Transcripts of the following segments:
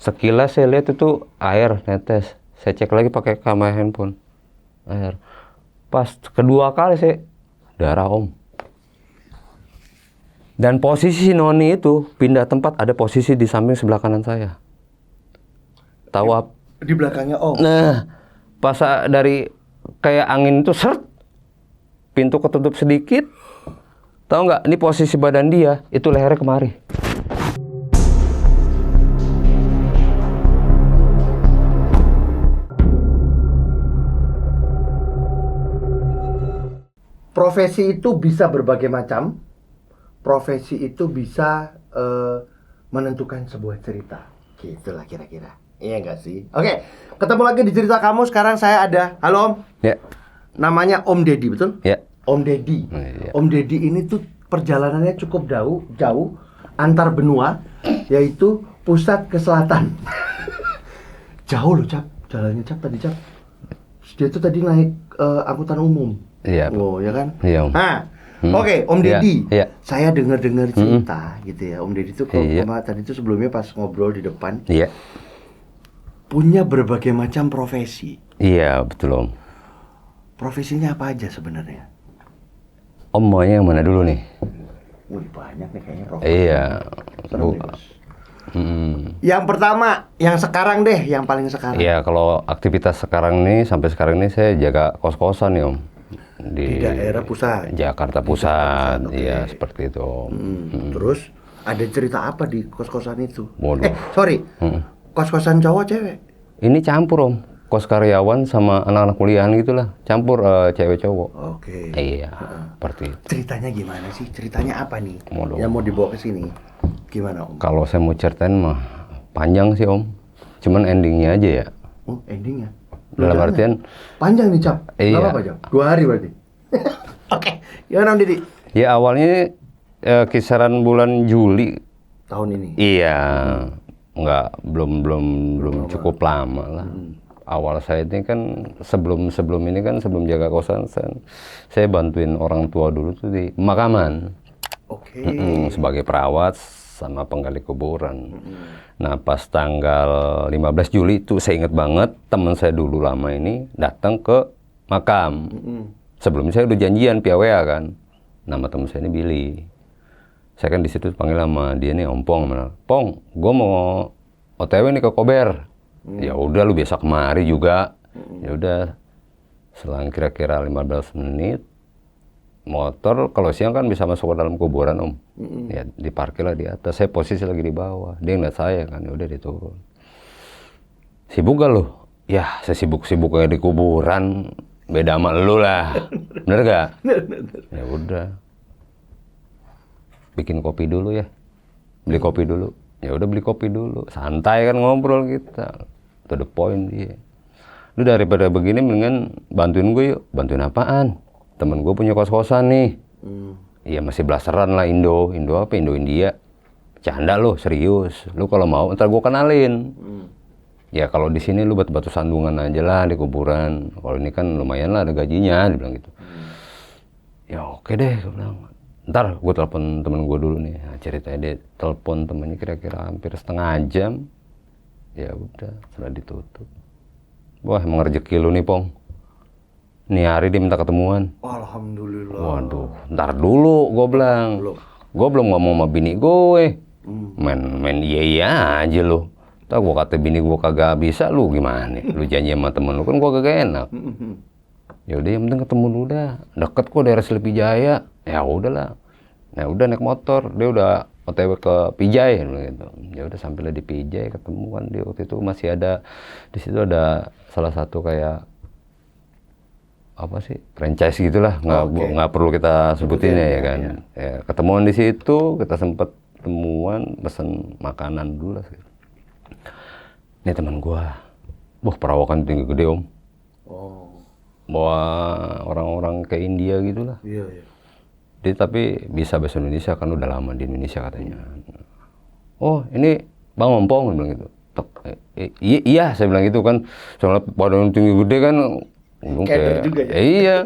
Sekilas saya lihat itu air netes. Saya cek lagi pakai kamera handphone. Air. Pas kedua kali saya darah om. Dan posisi Noni itu pindah tempat, ada posisi di samping sebelah kanan saya. Tahu apa? Di belakangnya om. Nah, pas dari kayak angin itu seret, pintu ketutup sedikit. Tahu nggak? Ini posisi badan dia, itu lehernya kemari. Profesi itu bisa berbagai macam. Profesi itu bisa menentukan sebuah cerita. Gitulah kira-kira. Iya nggak sih? Oke, ketemu lagi di cerita kamu. Sekarang saya ada. Halo Om. Ya. Namanya Om Deddy, betul? Ya. Om Deddy. Ya. Om Deddy ini tuh perjalanannya cukup jauh antar benua, yaitu pusat ke selatan. Jauh loh, Cap. Jalannya Cap tadi, Cap. Dia tuh tadi naik angkutan umum. Iya. Oh, ya kan? Iya, Om. Nah, oke, Om Deddy. Iya. Saya dengar cerita gitu ya. Om Deddy tuh Iya. tadi tuh sebelumnya pas ngobrol di depan, Iya. punya berbagai macam profesi. Iya, betul Om. Profesinya apa aja sebenarnya? Om maunya yang mana dulu nih? Wih, banyak nih kayaknya profesi. Iya. Seru nih, Bos. Yang pertama, yang sekarang deh, yang paling sekarang. Iya, kalau aktivitas sekarang nih, sampai sekarang ini saya jaga kos-kosan nih Om. Di daerah pusat. Jakarta Pusat, Oke. iya seperti itu Om. Terus ada cerita apa di kos-kosan itu? Waduh. Sorry. Kos-kosan cowok cewek? Ini campur Om, kos karyawan sama anak-anak kuliahan gitulah, campur cewek cowok. Oke. Iya, seperti itu. Ceritanya gimana sih? Ceritanya apa nih? Waduh. Yang mau dibawa ke sini? Gimana Om? Kalau saya mau ceritain mah panjang sih Om, cuman endingnya aja ya. Oh, endingnya? Dalam Jangan. artian, Panjang nih, Cap. Iya. Nggak apa-apa, Cap. 2 hari berarti. Oke. Gimana Om Didi? ya awalnya kisaran bulan Juli. Tahun ini? Iya, belum cukup lama lah. Awal saya ini kan sebelum ini kan sebelum jaga kosan saya bantuin orang tua dulu tuh di pemakaman. Oke. Sebagai perawat sama penggali kuburan. Nah pas tanggal 15 Juli itu saya ingat banget teman saya dulu lama ini datang ke makam. Sebelumnya saya udah janjian via WA kan. Nama teman saya ini Billy. Saya kan di situ panggil sama dia nih Om Pong. Pong, gue mau OTW nih ke Kober. Ya udah lu biasa kemari juga. Ya udah. Selang kira-kira 15 menit motor kalau siang kan bisa masuk ke dalam kuburan Om. Ya diparkirlah di atas. Saya posisi lagi di bawah. Dia ngeliat saya kan. Ya udah dia turun. Sibuk gak lu? Ya saya sibuk-sibuk kayak di kuburan. Beda sama lu lah. Bener gak? Ya udah. Bikin kopi dulu ya. Beli kopi dulu. Ya udah beli kopi dulu. Santai kan ngobrol kita. To the point dia. Lu daripada begini mendingan bantuin gue yuk. Bantuin apaan? Temen gue punya kos-kosan nih. Iya masih blasteran lah Indo apa? Indo-India. Canda lu, serius. Lu kalau mau ntar gue kenalin. Ya kalau di sini lu batu-batu sandungan aja lah di kuburan. Kalau ini kan lumayan lah ada gajinya, dia bilang gitu. Ya oke deh, gue bilang. Ntar gue telepon temen gue dulu nih. Nah, ceritanya dia telepon temennya kira-kira hampir setengah jam. Ya udah, sudah ditutup. Wah emang rezeki lu nih Pong. Nih hari dia minta ketemuan. Alhamdulillah. Waduh, ntar dulu gue bilang. Gue belum ngomong sama bini gue. Main iya aja lu. Tau gue kata bini gue kagak bisa, lu gimana? Lu janji sama temen lu kan gue kagak enak. Ya udah yang penting ketemu dulu dah. Deket kok daerah Sleepy Jaya. Ya udahlah. Nah udah naik motor, dia udah OTW ke Pijay gitu. Ya udah sampailah di Pijay ketemu kan dia waktu itu masih ada di situ ada salah satu kayak apa sih franchise gitulah, nggak perlu kita sebutin ya kan. Ya, ketemuan di situ kita sempet ketemuan pesen makanan dulu lah. Ini teman gua, perawakan tinggi gede Om. Bawa orang-orang ke India gitulah. Iya. Dia tapi bisa bahasa Indonesia kan udah lama di Indonesia katanya. Oh ini Bang Ompong bilang gitu. Iya saya bilang gitu kan. Soalnya badan tinggi gede kan. Kader juga ya. Iya.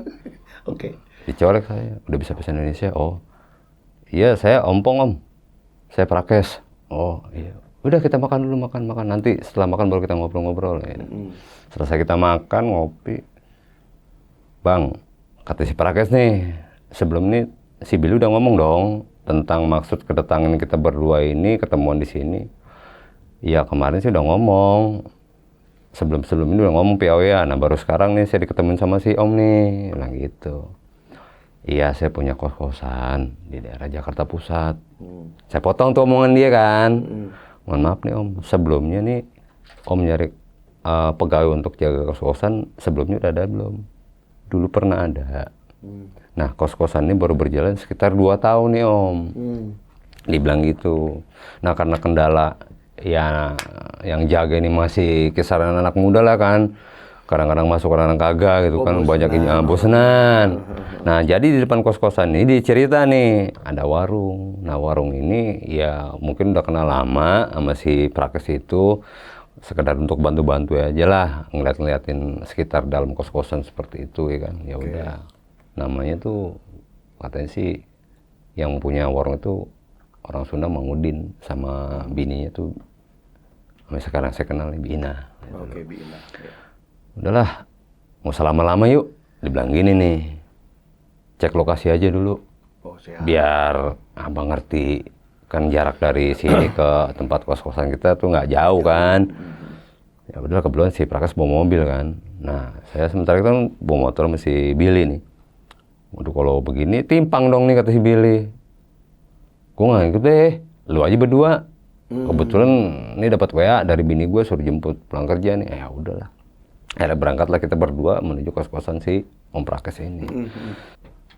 Oke. Dicorek saya. Udah bisa bahasa Indonesia. Oh iya saya Ompong Om. Saya Prakes. Oh iya. Udah kita makan dulu, makan. Nanti setelah makan baru kita ngobrol-ngobrol. Ya. Selesai kita makan, ngopi. Bang, kata si Prakes nih, sebelum ini si Billy udah ngomong dong tentang maksud kedatangan kita berdua ini, ketemuan di sini. Ya kemarin sih udah ngomong. Sebelum ini udah ngomong PO ya. Nah baru sekarang nih saya diketemuin sama si Om nih. Bilang gitu. Iya saya punya kos-kosan di daerah Jakarta Pusat. Saya potong tuh omongan dia kan. Mohon maaf nih Om, sebelumnya nih Om nyari pegawai untuk jaga kos-kosan, sebelumnya udah ada belum? Dulu pernah ada. Nah kos-kosan ini baru berjalan sekitar 2 tahun nih Om. Dibilang gitu. Nah karena kendala ya yang jaga ini masih kisaran anak muda lah kan. Kadang-kadang masuk, kadang-kadang kagak gitu kan. Banyak ini bosenan. Nah jadi di depan kos-kosan ini dicerita nih ada warung. Nah warung ini ya mungkin udah kenal lama sama si Prakes itu. Sekedar untuk bantu-bantu aja lah, ngeliatin sekitar dalam kos-kosan seperti itu ya kan. Ya udah. Namanya tuh katanya sih yang punya warung itu orang Sunda Mang Udin, sama bininya tuh sampai sekarang saya kenal Bina. Oke, Bina. Ya. Udahlah, mau lama-lama yuk. Dibilang gini nih, cek lokasi aja dulu. Oh, siap. Biar abang ngerti. Kan jarak dari sini ke tempat kos-kosan kita tuh nggak jauh kan. Ya udah kebetulan si Prakes bawa mobil kan. Nah saya sementara itu kan bawa motor sama si Billy nih. Waduh kalau begini timpang dong nih kata si Billy. Gue nggak ikut deh, lu aja berdua. Kebetulan ini dapat WA dari bini gue suruh jemput pulang kerja nih. Ya udahlah. Akhirnya berangkatlah kita berdua menuju kos-kosan si Om Prakes ini.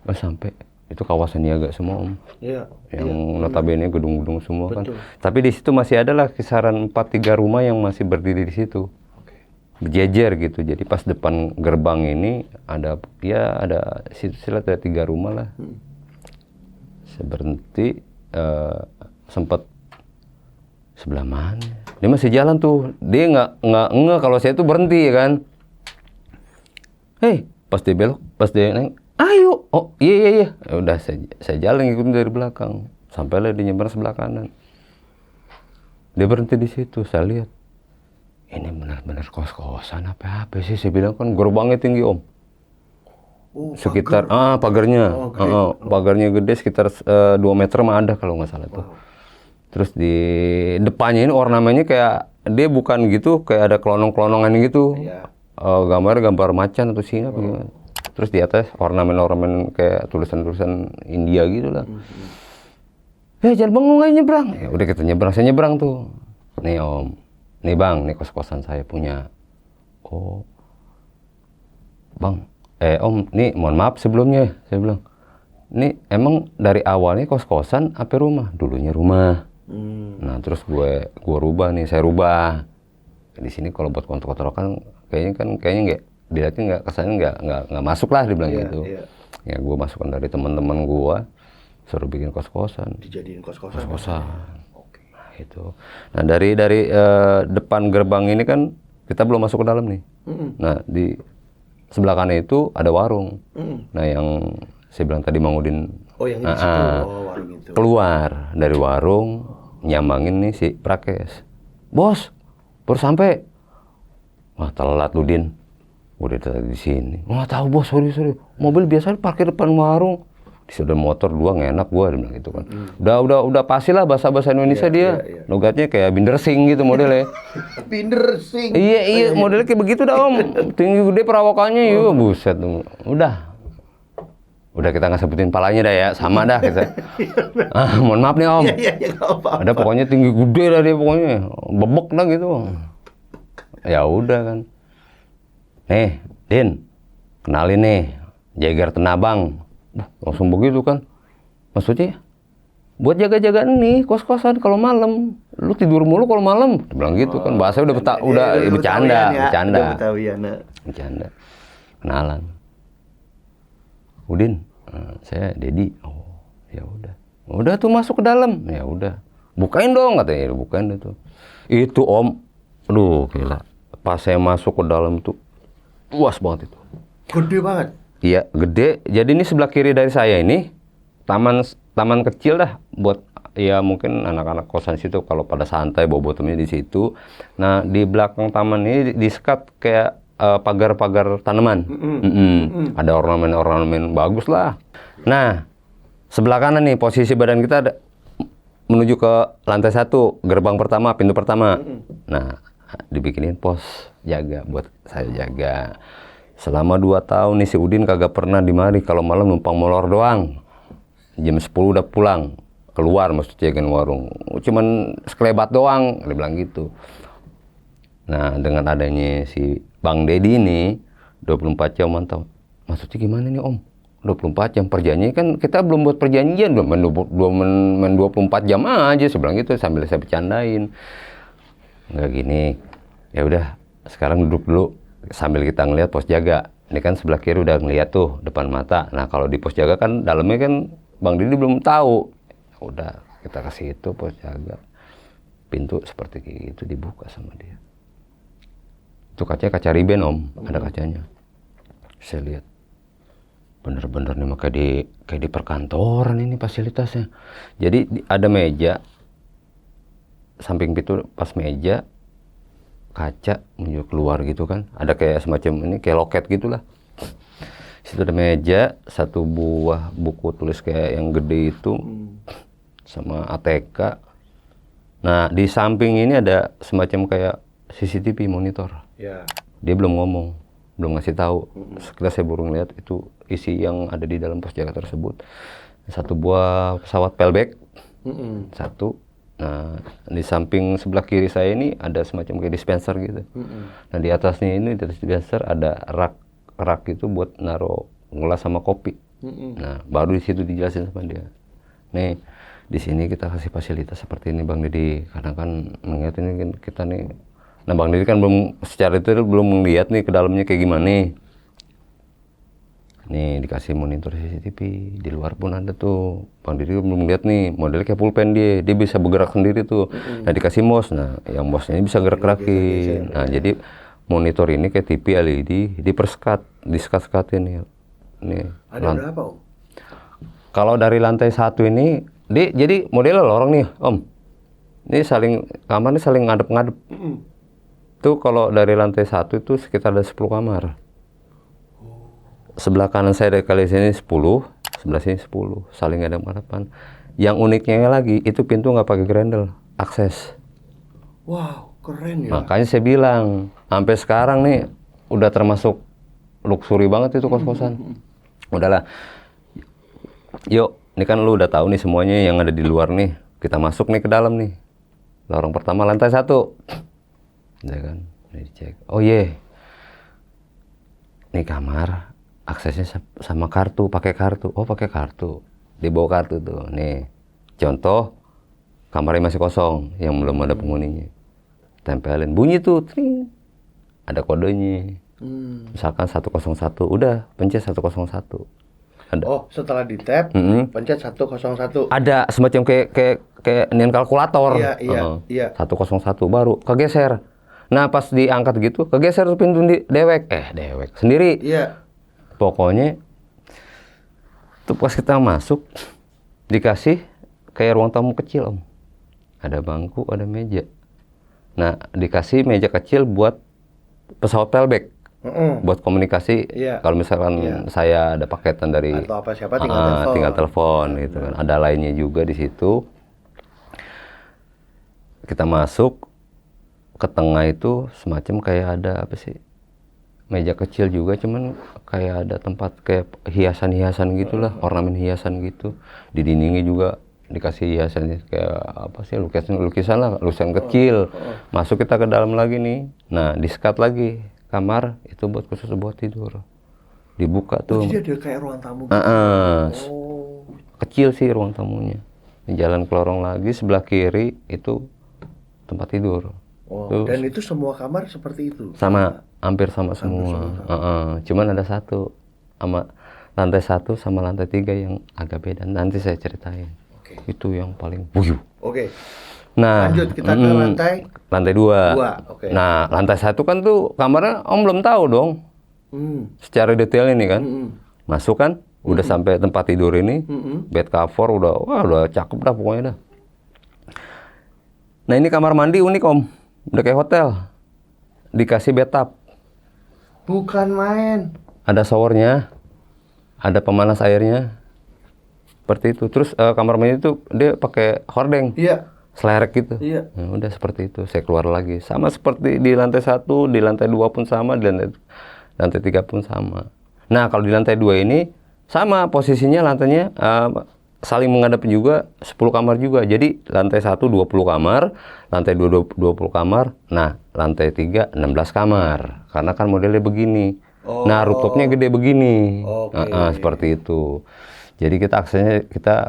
Pas sampai itu kawasan niaga semua Om. Iya. Yang notabene gedung-gedung semua. Betul. Kan. Tapi di situ masih ada lah kisaran 4-3 rumah yang masih berdiri di situ. Berjejer gitu. Jadi pas depan gerbang ini ada situ silat ada 3 rumah lah. Saya berhenti sempat sebelah mana? Dia masih jalan tuh. Dia nggak kalau saya tuh berhenti ya kan. Pas dia belok, pas dia naik, ayo. Oh iya. Ya udah saya jalan ngikutin dari belakang. Sampailah di nyebrang sebelah kanan. Dia berhenti di situ. Saya lihat. Ini benar-benar kos-kosan apa sih? Saya bilang kan gerbangnya tinggi Om. Oh, Sekitar pagarnya. Pagarnya gede sekitar 2 meter mah ada kalau nggak salah tuh. Terus di depannya ini ornamennya kayak dia bukan gitu, kayak ada kelonong-kelonongan gitu. Iya. Gambar macan atau singa apa gimana. Terus di atas ornamen-ornamen kayak tulisan-tulisan India gitu lah. Jangan bengong aja nyebrang. Ya udah kita nyebrang, saya nyebrang tuh. Nih Om, nih Bang, nih kos-kosan saya punya. Oh, Bang, Om, nih mohon maaf sebelumnya, saya bilang. Ini emang dari awalnya kos-kosan apa rumah? Dulunya rumah. Nah terus gue rubah nih, saya rubah. Di sini kalau buat kontrak-kontrakan kayaknya nggak dilihatnya nggak kesannya nggak masuk lah dibilang gitu. Ya gue masukkan dari teman-teman gue suruh bikin kos-kosan. Dijadiin kos-kosan. Oke. Nah, itu. Nah dari depan gerbang ini kan kita belum masuk ke dalam nih. Nah di sebelah kanan itu ada warung. Nah yang saya bilang tadi Mang Udin. Oh yang di situ. Warung itu. Keluar dari warung nyambangin nih si Prakes. Bos, baru sampai. Wah telat lu Din. Udah tadi di sini. Nggak tahu bos, sorry. Mobil biasa parkir depan warung. Di sudah motor 2 nggak enak gua dia bilang gitu kan. Udah pasti lah bahasa Indonesia dia. Iya. Logatnya kayak binder sing gitu modelnya. Binder sing. Iya modelnya kayak begitu dah Om. Tinggi gede perawakannya iya buset. Udah kita nggak sebutin palanya dah ya, sama dah kita. Mohon maaf nih Om. Iya, nggak apa-apa. Ada pokoknya tinggi gede dah dia pokoknya, bebek dah gitu. Ya udah kan. Nih, Din, kenalin nih, Jager Tenabang. Langsung begitu kan. Maksudnya, buat jaga-jaga nih kos-kosan kalau malam. Lu tidur mulu kalau malam. Dia bilang gitu kan. Bahasanya udah bercanda. Bercanda. Kenalan. Udin, saya Dedi. Oh, ya udah. Udah tuh masuk ke dalam. Ya udah. Bukain dong katanya, bukain itu. Itu Om. Aduh, gila. Pas saya masuk ke dalam tuh luas banget itu. Gede banget. Iya, gede. Jadi ini sebelah kiri dari saya ini taman kecil dah buat ya mungkin anak-anak kosan situ kalau pada santai bawa botolnya di situ. Nah di belakang taman ini disekat kayak pagar-pagar tanaman. Ada ornamen-ornamen bagus lah. Nah sebelah kanan nih posisi badan kita ada menuju ke lantai 1, gerbang pertama, pintu pertama. Nah dibikinin pos jaga buat saya jaga. Selama 2 tahun nih si Udin kagak pernah di mari, kalau malam numpang molor doang. Jam 10 udah pulang, keluar maksudnya jagain warung. Cuman sekelebat doang, dia bilang gitu. Nah dengan adanya si Bang Dedi ini 24 jam mantau. Maksudnya gimana nih Om? 24 jam perjanjian kan kita belum buat perjanjian, belum main 24 jam aja, saya bilang gitu sambil saya bercandain. Enggak gini, ya udah sekarang duduk dulu sambil kita ngeliat pos jaga. Ini kan sebelah kiri udah ngeliat tuh depan mata. Nah kalau di pos jaga kan dalamnya kan Bang Didi belum tahu. Udah kita kasih itu pos jaga. Pintu seperti itu dibuka sama dia. Itu kaca riben Om, ada kacanya. Saya lihat bener-bener nih kayak di perkantoran ini fasilitasnya. Jadi ada meja samping pintu, pas meja kaca menuju keluar gitu kan, ada kayak semacam ini kayak loket gitulah. Situ ada meja, 1 buah buku tulis kayak yang gede itu sama ATK. Nah di samping ini ada semacam kayak CCTV monitor. Dia belum ngomong, belum ngasih tahu. Sekilas saya baru ngeliat itu isi yang ada di dalam pos jaga tersebut. 1 buah pesawat Pelback, 1. Nah, di samping sebelah kiri saya ini ada semacam kayak dispenser gitu. Nah, di atasnya ini di dispenser ada rak itu buat naruh gelas sama kopi. Nah, baru di situ dijelasin sama dia. Nih, di sini kita kasih fasilitas seperti ini Bang Didi. Karena kan mengingat ini kan kita nih. Nah, Bang Didi kan belum secara itu belum melihat nih ke dalamnya kayak gimana nih. Nih dikasih monitor CCTV, di luar pun ada tuh. Bang Didi belum lihat nih, modelnya kayak pulpen dia bisa bergerak sendiri tuh. Nah dikasih mouse, nah yang mouse-nya ini bisa gerak-gerakin. Nah jadi monitor ini kayak TV LED, disekat-sekatin nih. Nih. Ada berapa Om? Kalau dari lantai 1 ini, jadi modelnya lorong nih Om. Ini kamarnya saling ngadep-ngadep. Tuh kalau dari lantai 1 itu sekitar ada 10 kamar. Sebelah kanan saya dari kali sini 10, sebelah sini 10, saling ada hadapan. Yang uniknya lagi, itu pintu nggak pakai grendel, akses. Wow, keren ya. Makanya saya bilang, sampai sekarang nih udah termasuk luxury banget itu kos-kosan. Udahlah, yuk, ini kan lu udah tahu nih semuanya yang ada di luar nih. Kita masuk nih ke dalam nih. Lorong pertama lantai 1. Ya kan, ini dicek. Oh iya, nih kamar. Aksesnya sama kartu, pakai kartu. Oh pakai kartu, dibawa kartu tuh. Nih, contoh kamarnya masih kosong, yang belum ada penghuninya. Tempelin, bunyi tuh, tring. Ada kodenya. Misalkan 101, udah pencet 101. Ada. Oh setelah di tab, pencet 101. Ada semacam kayak nian kalkulator. Iya. 101 baru kegeser. Nah pas diangkat gitu, kegeser pintu dewek sendiri. Iya. Pokoknya tuh pas kita masuk dikasih kayak ruang tamu kecil Om. Ada bangku, ada meja. Nah dikasih meja kecil buat pesawat Pelback. Buat komunikasi. Kalau misalkan saya ada paketan dari atau apa siapa tinggal telepon gitu kan. Ada lainnya juga di situ. Kita masuk ke tengah itu semacam kayak ada apa sih? Meja kecil juga, cuman kayak ada tempat kayak hiasan-hiasan gitulah, ornamen hiasan gitu. Di dindingnya juga dikasih hiasan kayak apa sih, lukisan lah, lukisan kecil. Masuk kita ke dalam lagi nih. Nah, disekat lagi kamar itu buat khusus buat tidur. Dibuka tuh. Jadi ada kayak ruang tamu. Kecil sih ruang tamunya. Di jalan ke lorong lagi sebelah kiri itu tempat tidur. Dan itu semua kamar seperti itu? Sama, hampir sama semua. Cuman ada satu, sama lantai 1 sama lantai 3 yang agak beda. Nanti saya ceritain. Itu yang paling buyuh. Nah, lanjut kita ke lantai 2. Nah, lantai 1 kan tuh kamarnya Om belum tahu dong. Secara detail ini kan. Masuk kan, udah sampai tempat tidur ini, bed cover udah cakep dah pokoknya dah. Nah ini kamar mandi unik om, udah kayak hotel. Dikasih bathtub, Bukan main. ada showernya, ada pemanas airnya, seperti itu. Terus kamar mandi itu dia pakai hordeng, Iya. selerek gitu. Iya. Nah, udah seperti itu, saya keluar lagi. Sama seperti di lantai 1, di lantai 2 pun sama, di lantai 3 pun sama. Nah kalau di lantai 2 ini sama posisinya lantainya saling menghadap juga 10 kamar juga. Jadi lantai 1 20 kamar, lantai 2 20 kamar. Nah, lantai 3 16 kamar. Karena kan modelnya begini. Nah, rooftopnya gede begini. Oke. Seperti itu. Jadi kita aksesnya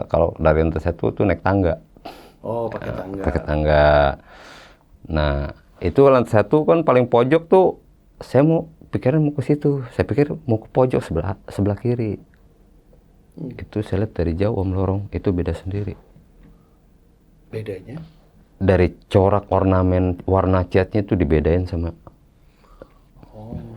kalau dari lantai 1 tuh naik tangga. Oh, pakai tangga. Pakai tangga. Nah, itu lantai 1 kan paling pojok tuh saya pikiran mau ke situ. Saya pikir mau ke pojok sebelah kiri. Itu saya lihat dari jauh om lorong itu beda sendiri. Bedanya? Dari corak ornamen warna catnya itu dibedain sama.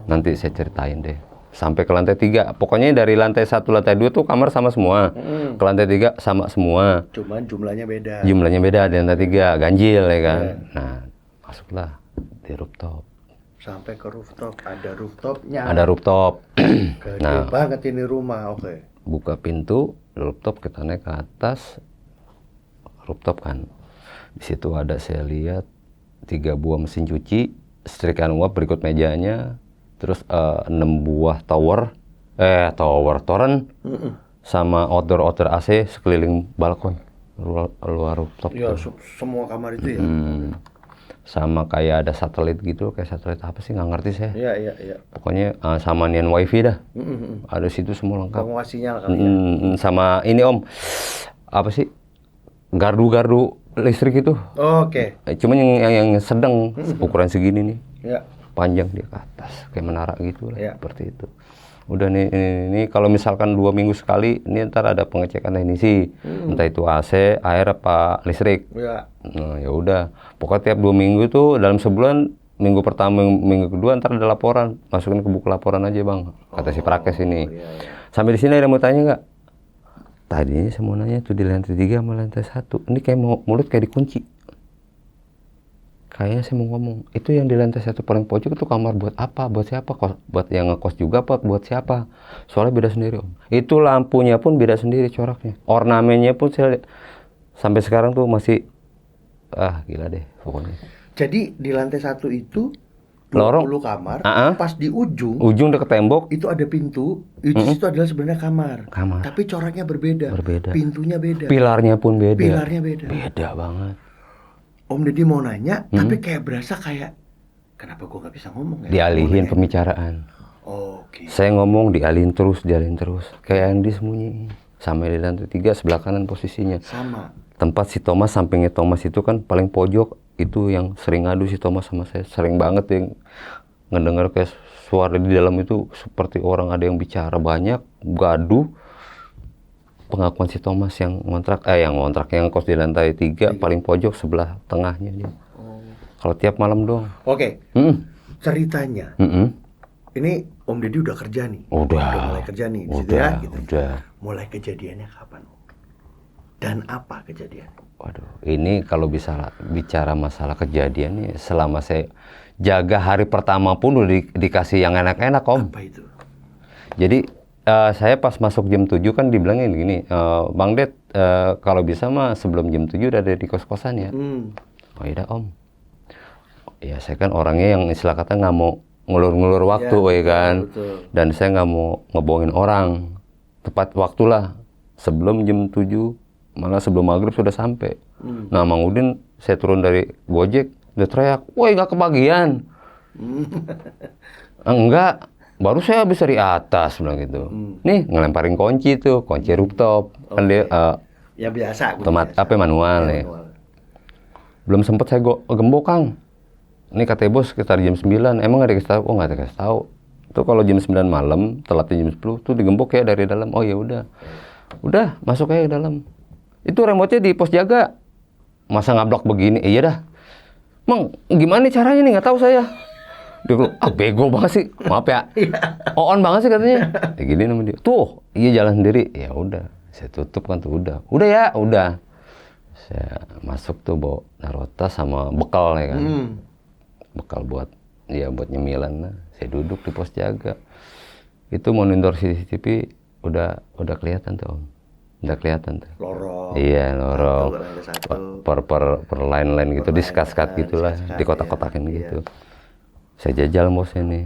Nanti saya ceritain deh. Sampai ke lantai 3. Pokoknya dari lantai 1 lantai 2 tuh kamar sama semua. Ke lantai 3 sama semua. Cuman jumlahnya beda. Jumlahnya beda di lantai 3, ganjil ya kan. Nah, masuklah di rooftop. Sampai ke rooftop, ada rooftopnya. Ada rooftop. Gede Nah, banget ini rumah, oke. buka pintu rooftop, kita naik ke atas rooftop kan. Di situ ada saya lihat 3 buah mesin cuci, setrikaan uap berikut mejanya, terus 6 buah toren, sama outdoor AC sekeliling balkon luar rooftop. Ya, tuh. semua kamar itu ya. Sama kayak ada satelit gitu, kayak satelit apa sih nggak ngerti saya. Iya. Pokoknya sama nian wifi dah. Ada situ semua lengkap. Penguas sinyal kali ya. Sama ini om, apa sih, gardu listrik itu. Oke. Cuman yang sedang ukuran segini nih, Ya. panjang dia ke atas kayak menara gitu lah, Ya. seperti itu. Udah nih ini kalau misalkan 2 minggu sekali, ini ntar ada pengecekan teknisi, entah itu AC, air apa listrik. Ya. Nah ya udah, pokoknya tiap 2 minggu tuh dalam sebulan, minggu pertama, minggu kedua ntar ada laporan, masukin ke buku laporan aja bang, kata si Prakes ini. Iya. Sampai di sini ada mau tanya nggak? Tadinya saya mau nanya tuh di lantai 3 sama lantai 1, ini kayak mulut kayak dikunci. Kayaknya saya mau ngomong, itu yang di lantai 1 paling pojok itu kamar buat apa? Buat siapa? Buat yang ngekos juga apa? Buat siapa? Soalnya beda sendiri om. Itu lampunya pun beda sendiri coraknya. Ornamennya pun saya sampai sekarang tuh masih gila deh pokoknya. Jadi di lantai 1 itu Lorong. 20 kamar, Ah. pas di ujung Ujung deket tembok. itu ada pintu, itu adalah sebenarnya kamar. Kamar. Tapi coraknya berbeda. Berbeda. Pintunya beda. Pilarnya pun beda. Pilarnya beda. Beda banget. Om Deddy mau nanya, tapi kayak berasa kayak kenapa gua nggak bisa ngomong ya? Dialihin pembicaraan. Oke. Saya ngomong dialihin terus. Kayak yang disembunyiin. Sampai di lantai 3 sebelah kanan posisinya. Sama. Tempat si Thomas, sampingnya Thomas itu kan paling pojok. Itu yang sering ngadu si Thomas sama saya. Sering banget yang ngedenger kayak suara di dalam itu seperti orang ada yang bicara banyak, gaduh. Pengakuan si Thomas yang kos di lantai 3 paling pojok sebelah tengahnya dia. Kalau tiap malam doang. Oke. Ceritanya. Ini Om Deddy udah kerja nih. Udah mulai kerja nih di situ ya gitu. Udah. Mulai kejadiannya kapan, Om? Dan apa kejadian? Waduh, ini kalau bisa bicara masalah kejadian nih, selama saya jaga hari pertama pun udah dikasih yang enak-enak om. Apa itu? Jadi saya pas masuk jam 7 kan dibilangin gini, Bang Ded, kalau bisa mah sebelum jam 7 udah ada di kos-kosan ya. Oh iya om. Ya saya kan orangnya yang istilah kata nggak mau ngulur-ngulur waktu ya kan. Betul. Dan saya nggak mau ngebohongin orang. Tepat waktulah sebelum jam 7, malah sebelum maghrib sudah sampai. Nah Mang Udin, saya turun dari Gojek, dia teriak, woi nggak kebagian. Enggak, baru saya habis dari atas bilang gitu. Nih ngelemparin kunci tuh, kunci rooftop. Kan dia Ya biasa. apa manual nih. Belum sempet saya gembok Kang. Ini katanya bos sekitar jam 9, emang nggak dikasih tahu? Oh nggak dikasih tahu. Tuh kalau jam 9 malam, telatnya jam 10, tuh digembok ya dari dalam. Oh ya udah masuk aja ke dalam. Itu remote-nya di pos jaga. Masa ngablok begini? Iya dah. Mang, gimana nih caranya nih? Nggak tahu saya. Dia bilang, bego banget sih. Maaf ya. On banget sih katanya. Ya gini nama dia. Tuh, iya jalan sendiri. Ya udah, saya tutup kan tuh udah. Udah ya, udah. Saya masuk tuh bawa naruh tas sama bekal ya kan. Bekal buat nyemilan lah. Saya duduk di pos jaga. Itu monitor CCTV udah kelihatan tuh Om. Udah kelihatan tuh. Lorong. Iya, lorong. Satu. Per line gitu, diskat-skat gitulah, di kotak-kotakin gitu. Saya jajal bosnya nih,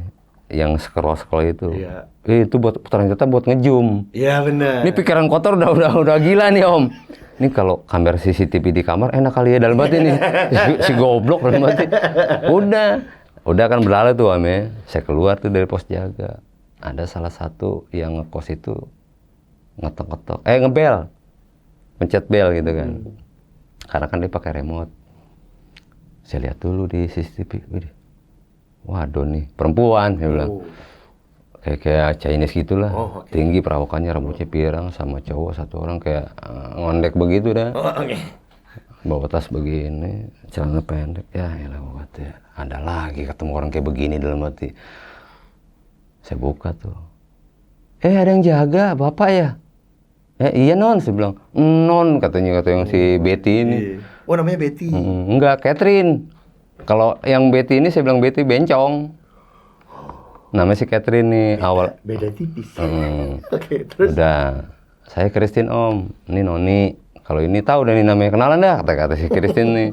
yang scroll itu. Iya. Itu buat ternyata buat ngejum. Iya benar. Ini pikiran kotor udah gila nih Om. Ini kalau kamera CCTV di kamar enak kali ya dalam hati nih. Si goblok dalam hati. Udah kan berlalu tuh Om ya. Saya keluar tuh dari pos jaga. Ada salah satu yang ngekos itu ngetok-ngetok, ngebel. Pencet bel gitu kan. Karena kan dia pakai remote. Saya lihat dulu di CCTV. Waduh nih, perempuan saya bilang. Kayak Chinese gitulah. Tinggi perawakannya, rambutnya pirang sama cowok satu orang kayak ngondek begitu dah. Bawa tas begini, celana pendek. Ya elah ya. Ada lagi ketemu orang kayak begini dalam hati. Saya buka tuh. Ada yang jaga, Bapak ya? Iya non, saya bilang. Non katanya yang si Betty ini. Oh namanya Betty? Enggak, Catherine. Kalau yang Betty ini saya bilang Betty bencong. Namanya si Catherine nih awal. Beda tipis. Oke, terus? Udah, saya Christine Om. Ini Noni. Kalau ini tahu udah nih namanya kenalan dah kata si Christine nih.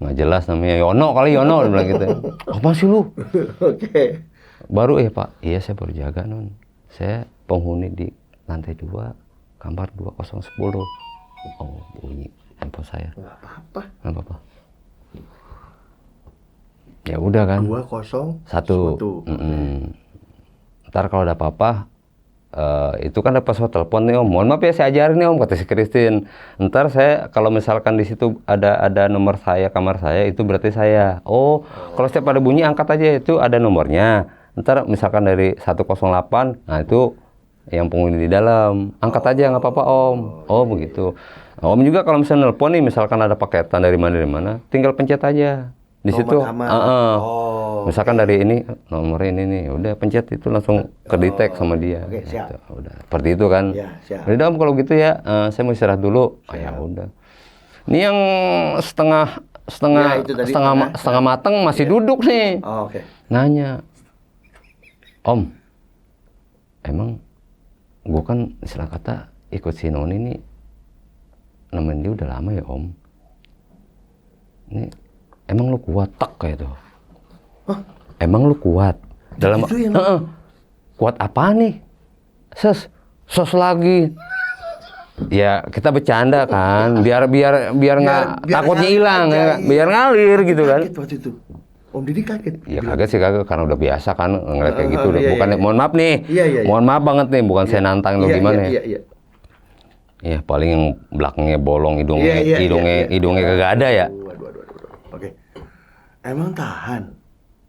Nggak jelas namanya Yono kali Yono dia bilang gitu. Apa sih lu? Oke. Baru Pak. Iya saya baru jaga non. Saya penghuni di lantai 2 kamar 2010. Oh bunyi handphone saya. Nggak apa-apa. Nggak apa-apa. Ya udah kan. 201. Ntar kalau ada apa-apa, itu kan ada password telepon nih Om. Mohon maaf ya saya ajarin nih Om kata si Christine. Ntar saya kalau misalkan di situ ada nomor saya kamar saya itu berarti saya. Kalau setiap ada bunyi angkat aja itu ada nomornya. Ntar misalkan dari 108, nah itu yang penghuni di dalam. Angkat aja nggak apa-apa Om. Begitu. Nah, Om juga kalau misalnya nelpon nih misalkan ada paketan dari mana, tinggal pencet aja. Di situ, misalkan dari ini nomornya ini nih, udah pencet itu langsung kedetek sama dia. Oke, siap. Gitu. Udah, seperti itu kan. Ya, siap. Udah Om kalau gitu ya, saya mau istirahat dulu. Ya udah. Ini yang setengah mateng masih duduk nih. Oke. Nanya, Om, emang gua kan istilah kata ikut si Noni nih, nemenin dia udah lama ya Om. Ini emang lu kuat tak kayak itu? Emang lu kuat dalam gitu ya, kuat apa nih? Sos lagi. Ya kita bercanda kan, biar nggak takutnya hilang ya, biar ngalir gitu kan. Kaget waktu itu. Om Didi kaget. Ya kaget sih kagak karena udah biasa kan ngeliat kayak gitu. Bukan mohon maaf nih. Iya. Mohon maaf banget nih, bukan saya nantang lo gimana ya. Iya. Ya paling yang belakangnya bolong hidungnya kagak ada ya. Waduh. Oke. Emang tahan?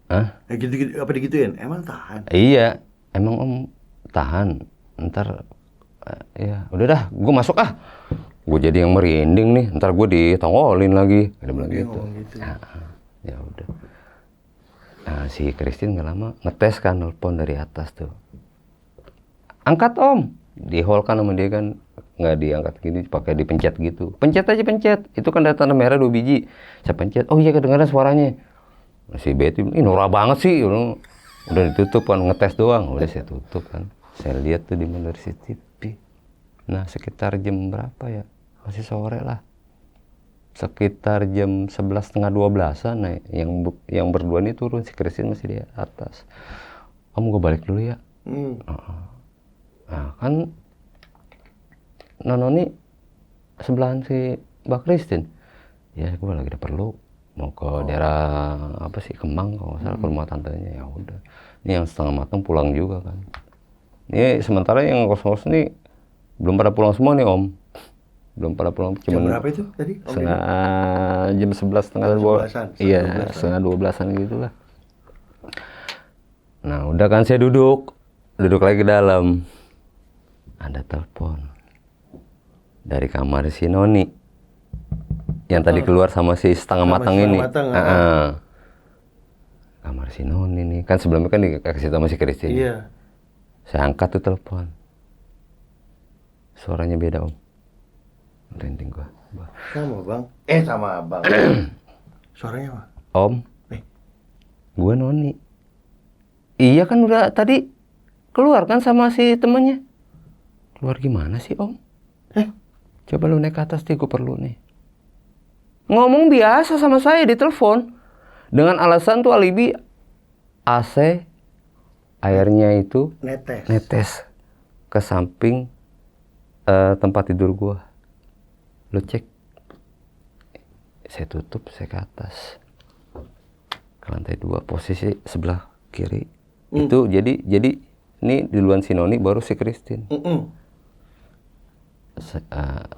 Hah? Gitu apa digituin? Emang tahan? Iya, emang Om tahan. Ntar ya udah dah, gue masuk ah. Gue jadi yang merinding nih. Ntar gue ditongolin lagi. Ada bilang gitu. Ya udah. Nah, si Christine nggak lama ngetes kan nelpon dari atas tuh. Angkat Om. Di hold kan sama dia kan nggak diangkat gini, pakai dipencet gitu. Pencet aja pencet. Itu kan ada tanda merah 2 biji. Saya pencet. Oh iya kedengaran suaranya. Si Betty, ini norak banget sih. Udah ditutup kan, ngetes doang. Udah saya tutup kan. Saya lihat tuh di monitor CCTV. Nah sekitar jam berapa ya? Masih sore lah. Sekitar jam 11:30, 12-an. Nah, yang berdua ini turun, si Christine masih di atas. Om gue balik dulu ya. Nah kan Noni sebelahan si Mbak Christine. Ya gue lagi ada perlu mau ke daerah apa sih Kemang kalau nggak salah ke rumah tantenya. Ya udah. Ini yang setengah matang pulang juga kan. Ini sementara yang kos-kos ini belum pada pulang semua nih Om. Belum pada pulang. Jam berapa itu tadi? Jam 11 setengah 12. Iya, setengah 12-an gitu lah. Nah, udah kan saya duduk lagi ke dalam. Ada telepon dari kamar si Noni. Yang tadi keluar sama si setengah matang ini. Kamar si Noni nih. Kan sebelumnya kan dikasih sama si Christine. Iya. Saya angkat tuh telepon. Suaranya beda Om. Merinding gua. Sama bang. Sama abang. Suaranya apa? Om, gua Noni. Iya kan udah tadi keluar kan sama si temennya. Keluar gimana sih Om? Coba lu naik ke atas deh, gua perlu nih. Ngomong biasa sama saya di telepon dengan alasan tuh alibi AC airnya itu netes ke samping tempat tidur gua. Lu cek. Saya tutup, saya ke atas. Ke lantai 2, posisi sebelah kiri. Itu jadi ini duluan si Noni baru si Christine.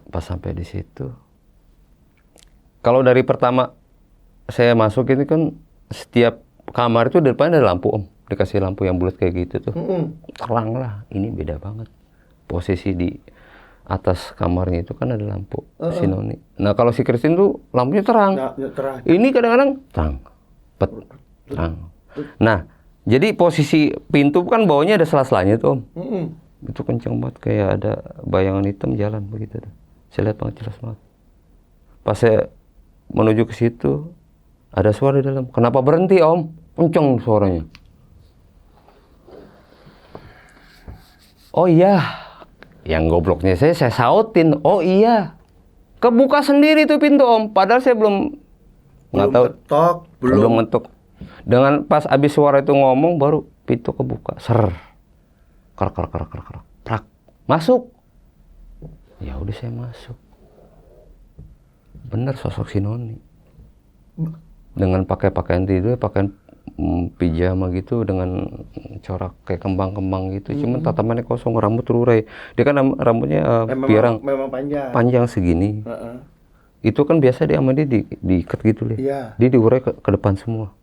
Pas sampai di situ, kalau dari pertama saya masuk ini kan setiap kamar itu depan ada lampu Om, dikasih lampu yang bulat kayak gitu tuh, terang lah. Ini beda banget. Posisi di atas kamarnya itu kan ada lampu si Noni. Nah kalau si Christine tuh lampunya terang. Ini kadang-kadang terang. Nah jadi posisi pintu kan bawahnya ada sela-selanya tuh Om. Itu kencang banget, kayak ada bayangan hitam jalan begitu tuh. Saya lihat banget, jelas banget. Pas saya menuju ke situ, ada suara di dalam. Kenapa berhenti Om? Kencang suaranya. Oh iya, yang gobloknya saya sautin. Oh iya, kebuka sendiri tuh pintu Om. Padahal saya belum tahu, belum ngetok. Dengan pas abis suara itu ngomong, baru pintu kebuka. Ser. Kerak. Prak. Masuk. Ya udah saya masuk. Bener sosok si Noni. Dengan pakai pakaian tidur, pakaian pijama gitu dengan corak kayak kembang-kembang gitu. Cuman tatamannya kosong, rambut terurai. Dia kan rambutnya pirang. Memang panjang segini. Itu kan biasa dia sama dia diikat gitu deh. Dia diurai ke depan semua.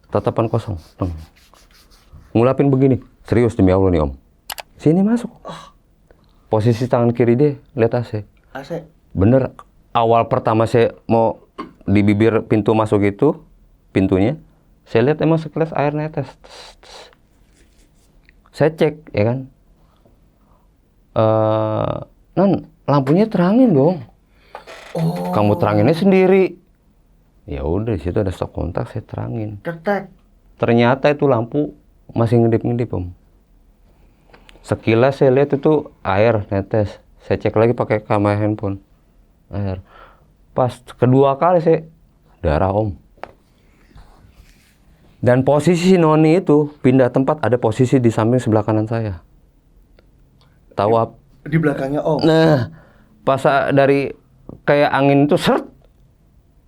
Tatapan kosong. Ngulapin begini. Serius demi Allah nih Om. Sini masuk. Posisi tangan kiri dia lihat AC. Bener. Awal pertama saya mau di bibir pintu masuk itu, pintunya, saya lihat emang sekilas air netes. Saya cek, ya kan. Non, lampunya terangin dong. Kamu teranginnya sendiri. Ya udah, di situ ada stop kontak, saya terangin. Ternyata itu lampu masih ngedip-ngedip Om. Sekilas saya lihat itu air netes. Saya cek lagi pakai kamera handphone. Air. Pas kedua kali saya darah Om. Dan posisi Noni itu pindah tempat, ada posisi di samping sebelah kanan saya. Tahu apa? Di belakangnya Om. Nah, pas dari kayak angin itu seret,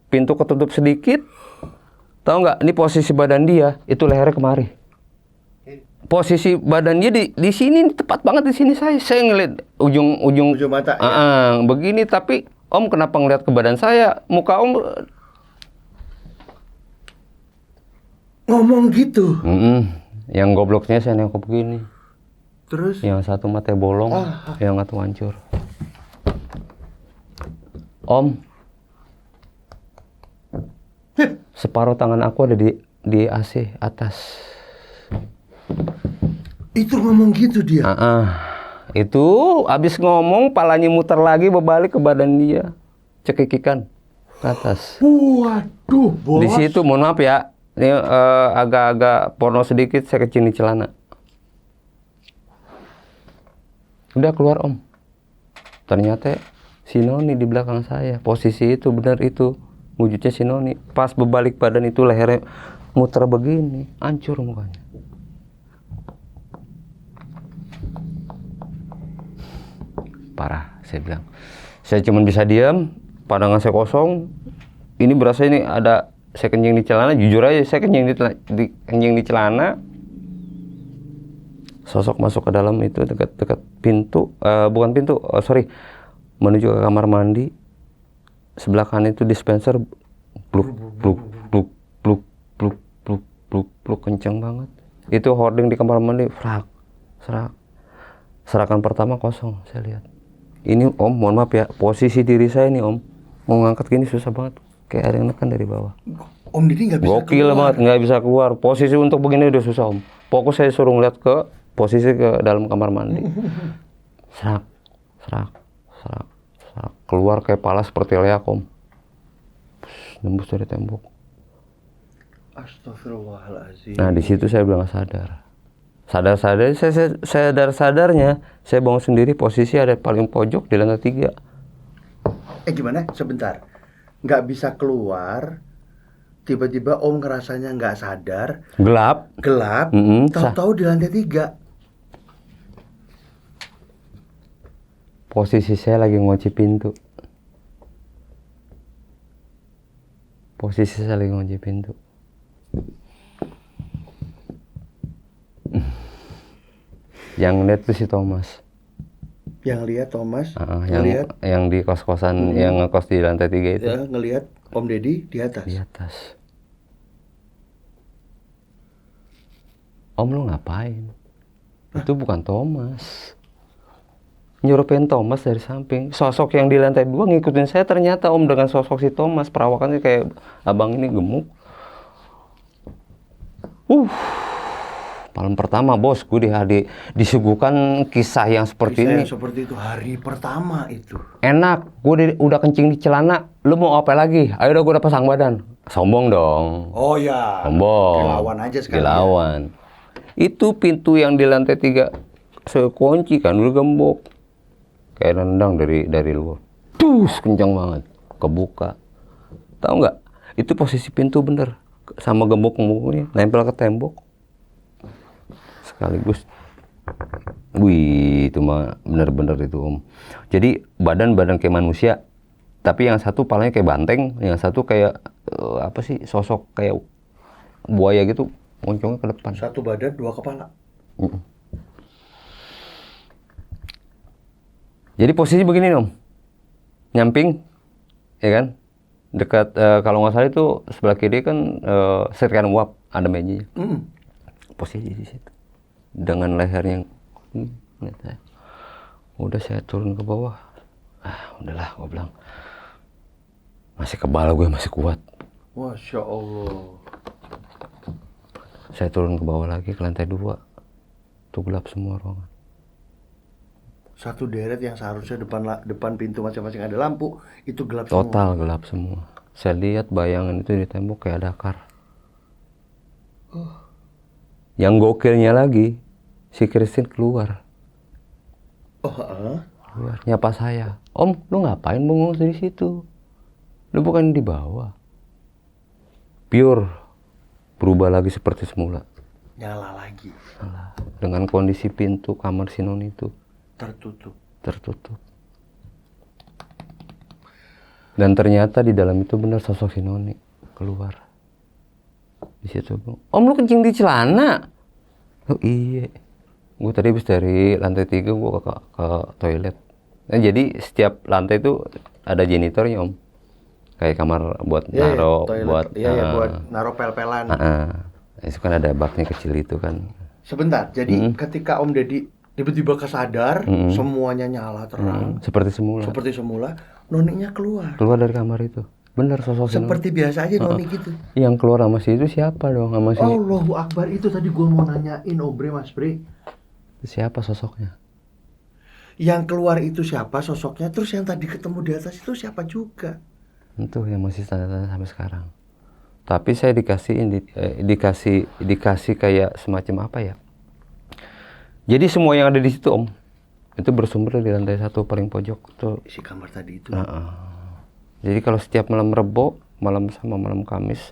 pintu ketutup sedikit. Tahu nggak? Ini posisi badan dia, itu lehernya kemari. Posisi badan dia di sini, tepat banget di sini saya ngeliat ujung mata. Begini, tapi Om kenapa ngeliat ke badan saya? Muka Om ngomong gitu. Yang gobloknya saya nengok begini. Terus? Yang satu mata bolong, yang satu hancur. Om, separuh tangan aku ada di AC atas. Itu ngomong gitu dia? Itu abis ngomong, palanya muter lagi, berbalik ke badan dia. Cekikikan ke atas. Waduh, bos. Di situ, mohon maaf ya, ini agak-agak porno sedikit, saya kecil di celana. Udah keluar Om. Ternyata si Noni di belakang saya. Posisi itu benar itu. Wujudnya si Noni. Pas berbalik badan itu lehernya muter begini. Hancur mukanya. Parah, saya bilang. Saya cuma bisa diam. Pandangan saya kosong. Ini berasa ini ada, saya kencing di celana. Jujur aja, saya kencing di celana. Sosok masuk ke dalam itu dekat pintu, bukan pintu, menuju ke kamar mandi. Sebelah kanan itu dispenser, pluk, kencang banget. Itu hording di kamar mandi, serak. Serakan pertama kosong, saya lihat. Ini Om, mohon maaf ya, posisi diri saya nih Om, mau ngangkat gini susah banget, kayak ada yang nekan dari bawah. Om Didi nggak bisa Gokil keluar. banget, nggak bisa keluar. Posisi untuk begini udah susah Om. Fokus saya suruh ngeliat ke posisi ke dalam kamar mandi. Serak. keluar kayak pala seperti leak om. Nembus dari tembok. Astagfirullahaladzim. Nah di situ saya bilang sadar. Sadar-sadarnya saya bangun sendiri, posisi ada paling pojok di lantai 3. Gimana? Sebentar. Nggak bisa keluar. Tiba-tiba Om ngerasanya nggak sadar. Gelap. Tahu-tahu di lantai 3. Posisi saya lagi ngunci pintu. Yang lihat tuh si Thomas. Yang lihat Thomas, yang di kos-kosan, yang ngekos di lantai 3 itu. Ya, ngelihat Om Deddy di atas. Di atas. Om lu ngapain? Itu bukan Thomas. Nyuruhin Thomas dari samping. Sosok yang di lantai 2 ngikutin saya, ternyata Om dengan sosok si Thomas. Perawakannya kayak abang ini gemuk. Malam pertama bos, gue disuguhkan kisah yang seperti ini. Seperti itu hari pertama itu. Enak, gue udah kencing di celana. Lu mau apa lagi? Ayo udah gue udah pasang badan. Sombong dong. Oh ya. Sombong. Dilawan aja sekali. Dilawan. Itu pintu yang di lantai 3 saya kunci kan, udah gembok. Kayak nendang dari luar. Dus, kencang banget. Kebuka. Tahu nggak? Itu posisi pintu bener. Sama gembok-gemboknya nempel ke tembok. Sekaligus. Wih, itu mah bener-bener itu Om. Jadi badan kayak manusia. Tapi yang satu palanya kayak banteng. Yang satu kayak, sosok kayak buaya gitu. Moncongnya ke depan. Satu badan, 2 kepala. Jadi posisi begini Om, nyamping, ya kan, dekat kalau nggak salah itu sebelah kiri kan setrikaan uap, ada mejanya. Posisi di situ, dengan leher yang, udah saya turun ke bawah, udahlah, gue bilang, masih kebal gue, masih kuat. Masya Allah. Saya turun ke bawah lagi ke lantai 2, tuh gelap semua ruangan. Satu deret yang seharusnya depan pintu masing-masing ada lampu, itu gelap semua. Total gelap semua. Saya lihat bayangan itu di tembok kayak dakar. Yang gokilnya lagi, si Christine keluar. Keluar, nyapa saya. Om, lu ngapain bengong di situ? Lu bukan di bawah. Pure, berubah lagi seperti semula. Nyala lagi. Dengan kondisi pintu kamar si Noni itu tertutup. Dan ternyata di dalam itu benar sosok si Noni keluar. Di situ, Om lu kencing di celana? Oh iya. Gue tadi habis dari lantai 3 gue ke toilet. Nah, jadi setiap lantai itu ada janitornya Om. Kayak kamar buat naro, buat naro pel-pelan. Itu kan ada baknya kecil itu kan. Sebentar, jadi ketika Om Deddy tiba-tiba kesadar, semuanya nyala terang. Seperti semula. Noninya keluar. Keluar dari kamar itu. Bener sosok seperti biasa aja Noni gitu. Yang keluar sama si itu siapa dong? Sama si... Allahu Akbar, itu tadi gua mau nanyain Mas Bre. Siapa sosoknya? Yang keluar itu siapa sosoknya? Terus yang tadi ketemu di atas itu siapa juga? Itu yang masih tanda-tanda sampai sekarang. Tapi saya dikasih kayak semacam apa ya? Jadi semua yang ada di situ Om, itu bersumber dari lantai 1 paling pojok tuh. Isi kamar tadi itu. Jadi kalau setiap malam Rebo, malam sama malam Kamis,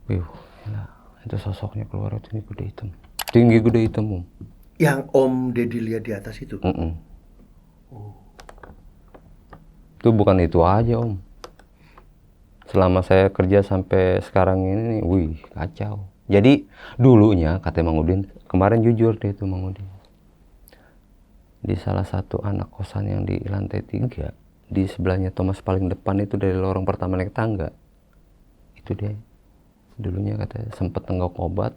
itu sosoknya keluar itu tinggi gede hitam Om. Yang Om Deddy lihat di atas itu? Itu bukan itu aja Om. Selama saya kerja sampai sekarang ini, kacau. Jadi dulunya kata Mang Udin, kemarin jujur dia itu Mang Udin. Di salah satu anak kosan yang di lantai 3, di sebelahnya Thomas paling depan itu dari lorong pertama naik tangga. Itu dia. Dulunya katanya sempat nenggak obat.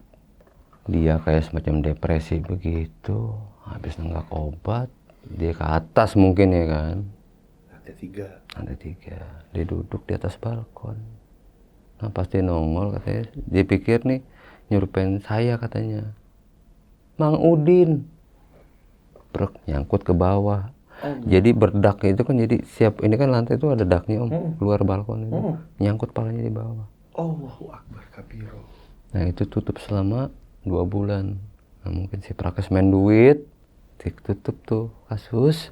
Dia kayak semacam depresi begitu. Habis nenggak obat, dia ke atas mungkin ya kan. Lantai 3. Dia duduk di atas balkon. Nah pasti nongol katanya. Dia pikir nih nyuruhin saya katanya. Mang Udin. Nyangkut ke bawah. Jadi berdak itu kan jadi siap, ini kan lantai itu ada daknya om, keluar balkon itu, nyangkut palanya di bawah. Allahu Akbar kabiro. Nah itu tutup selama 2 bulan. Nah mungkin si Prakes main duit, tutup tuh kasus.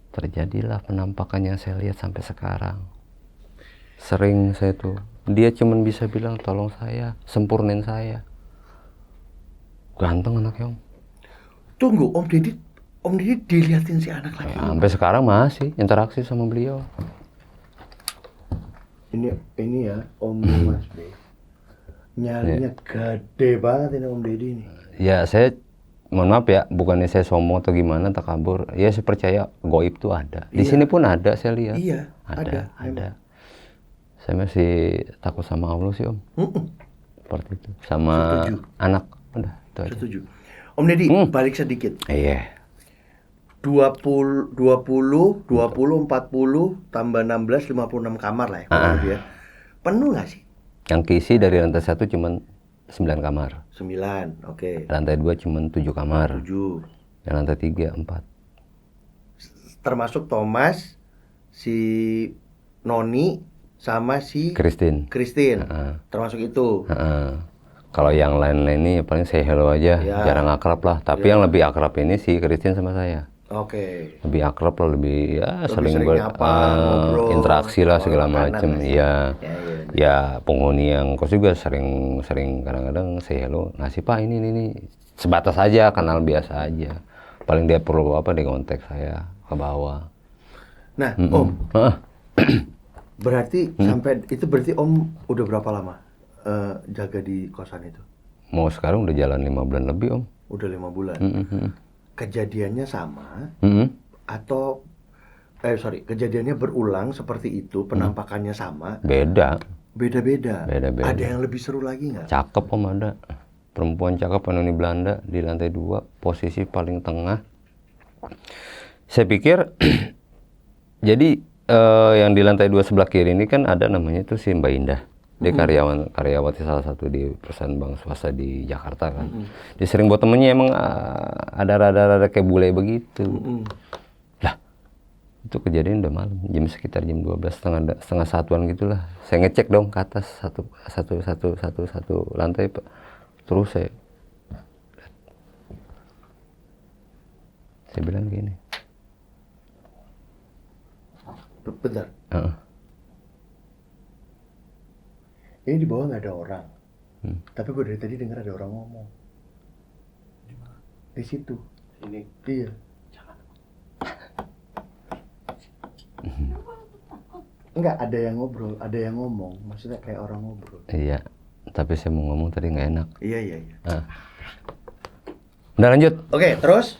Terjadilah penampakan yang saya lihat sampai sekarang. Sering saya tuh, dia cuman bisa bilang tolong saya, sempurnain saya. Ganteng anaknya om. Tunggu, Om Didi diliatin si anak lagi. Ya, sampai sekarang masih interaksi sama beliau. Ini ya Om Mas B. Nyalinya gede banget ini Om Didi ini. Ya saya mohon maaf ya, bukannya saya sombong atau gimana, takabur. Ya saya percaya goib tuh ada. Di sini pun ada saya lihat. Iya, ada. Saya masih takut sama Allah sih om. Seperti itu. Sama Setuju. anak. Udah itu aja. Setuju. Om Didi, balik sedikit. Iya. 20, 40, tambah 16, 56 kamar lah ya. kurang lebih ya. Penuh nggak sih? Yang keisi dari lantai 1 cuman 9 kamar. 9, oke. Lantai 2 cuman 7 kamar. 7. Yang lantai 3 4. Termasuk Thomas, si Noni, sama si Christine. Termasuk itu. Kalau yang lain-lain ini paling say hello aja, Ya. jarang akrab lah. Tapi yang lebih akrab ini si Christine sama saya. Oke. Lebih akrab lah, lebih ya Lebih sering nyapa, ngobrol, interaksi lah segala makanan macem. lah sih. Iya. Ya. Ya penghuni yang kos juga sering kadang-kadang say hello, ngasih pak ini sebatas aja, kenal biasa aja. Paling dia perlu apa, dia kontak saya ke bawah. Nah, Om, Heeh. berarti berarti Om udah berapa lama jaga di kosan itu? Mau sekarang udah jalan 5 bulan lebih om. Udah 5 bulan. Kejadiannya sama atau kejadiannya berulang seperti itu, penampakannya sama? Beda-beda. Ada yang lebih seru lagi nggak? Cakep om, ada perempuan cakep penghuni Belanda di lantai 2, posisi paling tengah. Saya pikir jadi yang di lantai 2 sebelah kiri ini kan ada namanya tuh si Mbak Indah. Dia karyawati salah satu di perusahaan bank swasta di Jakarta kan. Dia sering buat temennya emang ada rada-rada kayak bule begitu. Lah, itu kejadian udah malam, sekitar jam 12, setengah satuan gitulah. Saya ngecek dong ke atas satu lantai Pak. Terus saya bilang gini. Bentar. Ini di bawah nggak ada orang. Tapi gue dari tadi dengar ada orang ngomong. Di situ. Ini. Iya. Enggak, ada yang ngobrol, ada yang ngomong. Maksudnya kayak orang ngobrol. Iya, tapi saya mau ngomong tadi nggak enak. Iya. Udah lanjut. Oke, terus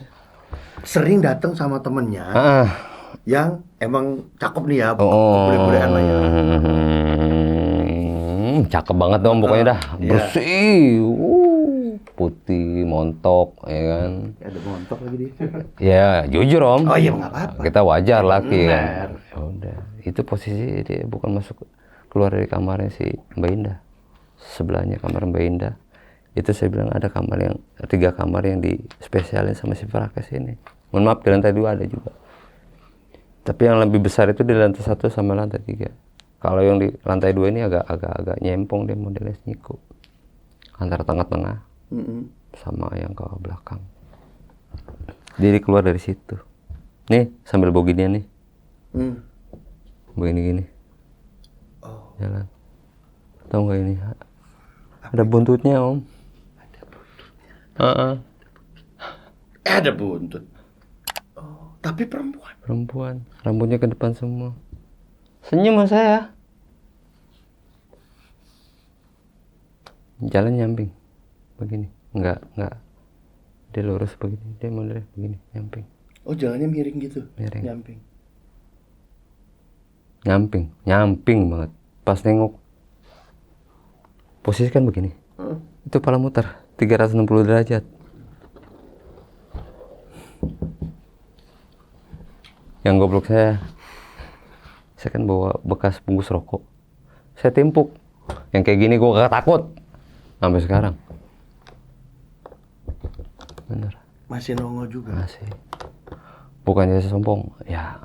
sering datang sama temennya yang emang cakep nih ya, bule-bulean lah ya. Cakep banget dong pokoknya dah, bersih, putih, montok, ya kan. Ada montok lagi dia. Ya jujur om. Oh iya, nggak apa-apa. Kita wajar laki kan. Bener. Ya udah, itu posisi dia bukan keluar dari kamarnya si Mbak Indah. Sebelahnya kamar Mbak Indah. Itu saya bilang ada 3 kamar yang dispesialin sama si Prakes ini. Mohon maaf, di lantai 2 ada juga. Tapi yang lebih besar itu di lantai 1 sama lantai 3. Kalau yang di lantai 2 ini agak nyempong, dia modelnya nyiku. Antara tengah-tengah sama yang ke belakang. Jadi keluar dari situ. Nih, sambil bawa ginian nih. Begini-gini. Jalan. Tahu nggak ini? Ada buntutnya, Om. Ada buntut. Oh, tapi perempuan. Perempuan. Rambutnya ke depan semua. Senyum sama saya. Jalan nyamping. Begini. Enggak. Dia lurus begini. Dia modelnya begini, nyamping. Oh, jalannya miring gitu. Miring. Nyamping banget. Pas nengok, posisi kan begini. Itu kepala muter 360 derajat. Yang goblok saya kan bawa bekas bungkus rokok. Saya timpuk. Yang kayak gini gue gak takut. Sampai sekarang. Bener. Masih nongol juga. Masih. Bukannya sombong, ya.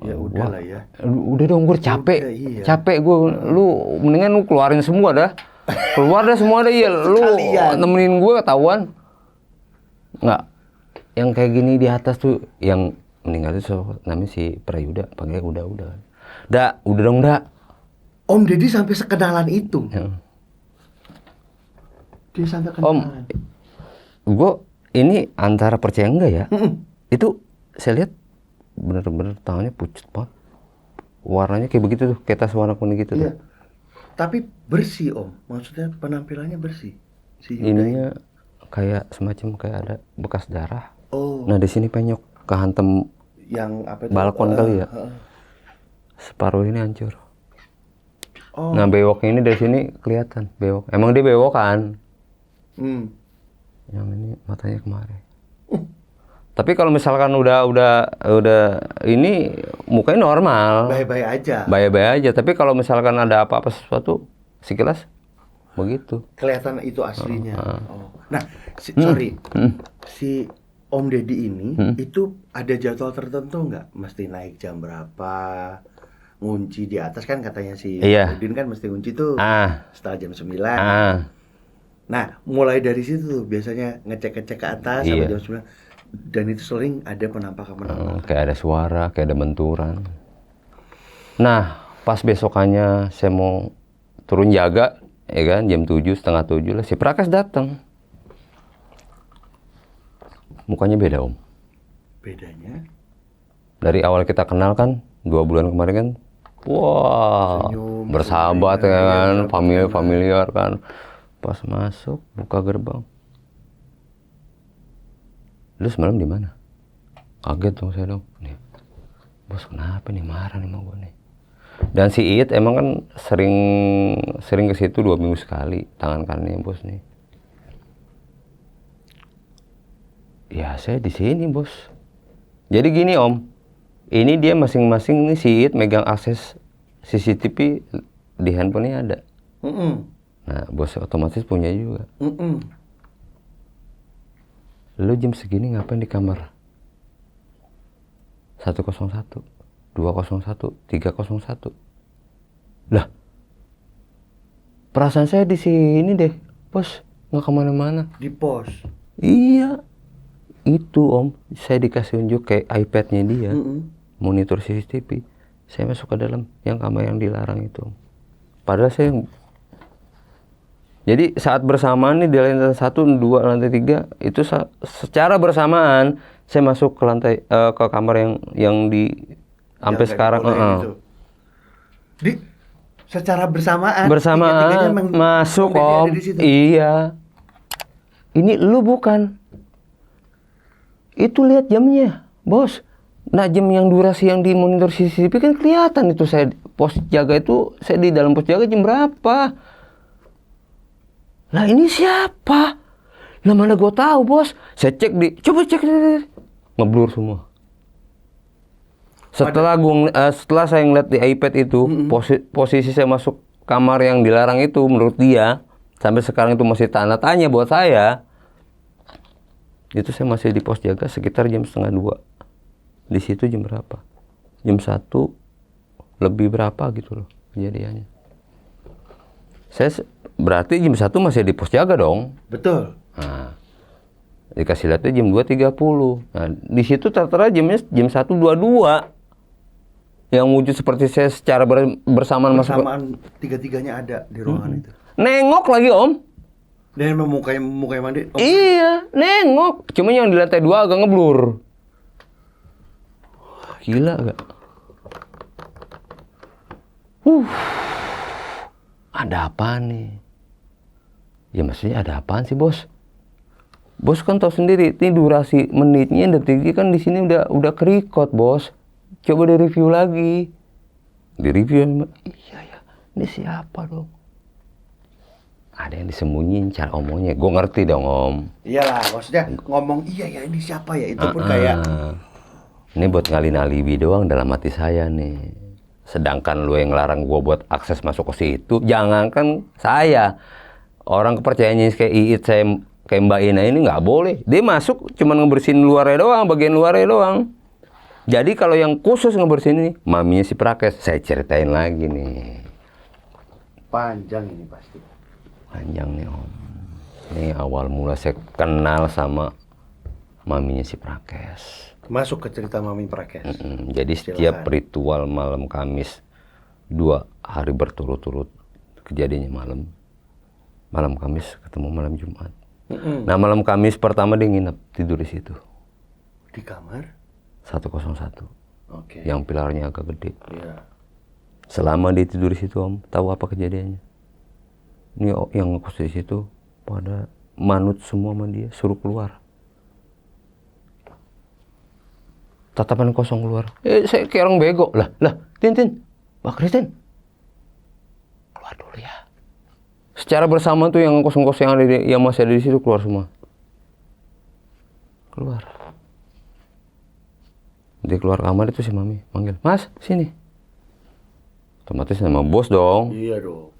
Ya udahlah ya. Udah dong, gue capek. Udah, iya. Capek gue. Lu mendingan lu keluarin semua dah. Keluar dah semua dah, iya. Lu Sekalian. nemenin gue ketahuan. Nggak. Yang kayak gini di atas tuh, yang meninggal itu namanya si Prayuda, panggilnya udah. Udah dong, dah. Om Deddy sampai sekenalan itu. Ya. Dia sampai Om, kenalan. gue ini antara percaya enggak ya? Mm-mm. Itu saya lihat bener-bener tangannya pucat banget. Warnanya kayak begitu tuh, kayak tas warna kuning gitu Iya. tuh. Tapi bersih Om. Maksudnya penampilannya bersih. Si Yuda Ininya kayak semacam kayak ada bekas darah. Oh, Nah di sini penyok kehantem yang apa itu? balkon kali ya. Heeh. Separuh ini hancur. Oh. Nah bewoknya ini dari sini kelihatan bewok. Emang dia bewok kan? Hmm. Yang ini matanya kemarin. Tapi kalau misalkan udah ini mukanya normal. Baik-baik aja. Baik-baik aja. Tapi kalau misalkan ada apa-apa sesuatu sekilas begitu. Kelihatan itu aslinya. Oh. Nah, sorry. Si Om Deddy ini itu ada jadwal tertentu nggak? Mesti naik jam berapa? Ngunci di atas kan katanya si Iya. Udin kan mesti ngunci tuh setelah jam 9. Nah, mulai dari situ tuh biasanya ngecek-ngecek ke atas sampai Iya. jam 9. Dan itu sering ada penampakan-penampakan. Kayak ada suara, kayak ada benturan. Nah, pas besokannya saya mau turun jaga, ya kan, jam 7, setengah 7 lah, si Prakas datang. Mukanya beda, Om. Bedanya? Dari awal kita kenal kan, 2 bulan kemarin kan, wah, Senyum, bersahabat senyum, ya kan, iya, familiar kan. Pas masuk, buka gerbang. Lu semalam di mana? Kaget dong saya dong. Nih, bos kenapa nih, marah nih sama gue nih. Dan si Iit emang kan sering ke situ 2 minggu sekali, tangan kanannya bos nih. Ya saya di sini bos. Jadi gini Om, ini dia masing-masing nih si Iit megang akses CCTV di handphonenya ada. Nah bos otomatis punya juga. Lu jam segini ngapain di kamar? 101, 201, 301. Lah, perasaan saya di sini deh, bos, nggak kemana-mana. Di pos. Iya, itu Om, saya dikasih unjuk kayak iPad-nya dia, monitor CCTV. Saya masuk ke dalam yang kamar yang dilarang itu, Om. Padahal saya jadi saat bersamaan nih di lantai 1, 2, lantai 3 itu secara bersamaan saya masuk ke lantai ke kamar yang di sampai sekarang Gitu. Secara bersamaan bersamaan masuk Om. Iya. Ini lu bukan. Itu lihat jamnya, bos. Nah jam yang durasi yang di monitor CCTV kan kelihatan itu saya pos jaga itu saya di dalam pos jaga jam berapa. Lah ini siapa? Lah mana gue tahu bos. Saya cek coba cek ngeblur semua. Setelah saya ngeliat di iPad itu posisi saya masuk kamar yang dilarang itu menurut dia sampai sekarang itu masih tanda tanya buat saya. Itu saya masih di pos jaga sekitar jam 1:30. Di situ jam berapa? Jam 1 lebih berapa gitu loh kejadiannya. Saya berarti jam 1 masih di pos jaga dong. Betul. Nah, dikasih lihatnya jam 2.30. Nah, di situ tertera jamnya jam 1.22. Yang wujud seperti saya secara bersamaan masuk. Bersamaan tiga-tiganya ada di ruangan itu. Nengok lagi Om. Dan mukanya mandi. Oh. Iya, nengok. Cuma yang di lantai 2 agak ngeblur. Gila gak? Ada apa nih? Ya maksudnya ada apaan sih bos? Bos kan tahu sendiri, ini durasi menitnya detiknya kan di sini udah kerikot bos. Coba direview lagi. Direview, iya ya, ini siapa dong? Ada yang disembunyiin cara omongnya. Gue ngerti dong Om. Iyalah, maksudnya ngomong iya ya ini siapa ya? Itu pun kayak ini buat ngali-naliwi doang dalam hati saya nih. Sedangkan lu yang ngelarang gue buat akses masuk ke situ, jangankan saya. Orang kepercayaannya kayak Iit, saya kayak Mbak Ina ini nggak boleh. Dia masuk cuma ngebersihin luarnya doang, bagian luarnya doang. Jadi kalau yang khusus ngebersihin ini, maminya si Prakes. Saya ceritain lagi nih. Panjang ini pasti. Panjang nih Om. Ini awal mula saya kenal sama maminya si Prakes. Masuk ke cerita Mami Prakes. Jadi setiap ritual malam Kamis 2 hari berturut-turut, kejadiannya malam Kamis ketemu malam Jumat. Nah malam Kamis pertama dia nginep tidur di situ. Di kamar? 101. Oke. Yang pilarnya agak gede. Iya. Selama dia tidur di situ Om, tahu apa kejadiannya? Ini yang ngekos di situ pada manut semua sama dia, suruh keluar. Tatapan kosong keluar. Saya kayak orang bego. Lah, Tin, Mbak Kristin, keluar dulu ya. Secara bersama tuh yang kos-kos yang yang masih ada di situ keluar semua. Keluar. Dia keluar kamar itu si Mami manggil, Mas, sini. Otomatis nama bos dong. Iya dong.